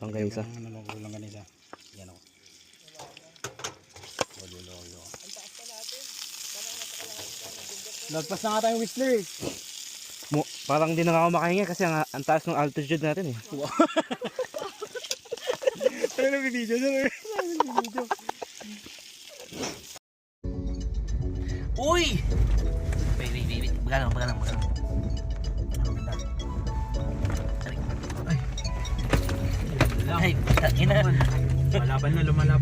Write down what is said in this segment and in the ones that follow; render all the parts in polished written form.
Longganisa. Longganisa. Yan ako. Lolo. Lagpas na nga tayong Whistler. Parang di na nga ako makahinga kasi ang taas ng altitude natin eh. Wow. Ano na video dyan? Uy! Wait. Baga lang. Ay, takin na. Malaban na lumalab.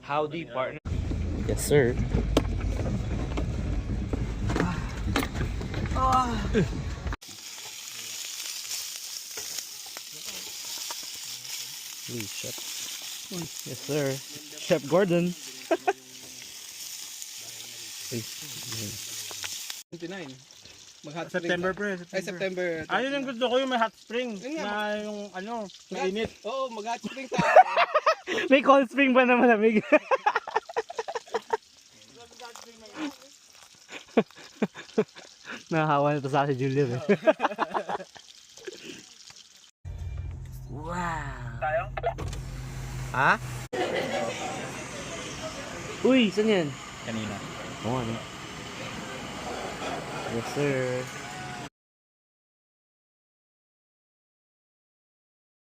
Howdy, partner. Yes, sir. Uy, chef. Yes, sir. Chef Gordon. Uy. 29. Mag-hot September spring. pre. Ay, September. Ayun yung gusto ko yung may hot spring. Yun nga, Na yung ano, mainit. Oo, mag-hot spring tayo. May cold spring ba na malamig? Nahawa na to sa si Julian eh. Wow! Tayo? Ha? Uy, saan yan? Kanina. Oo, ano? Yes, sir.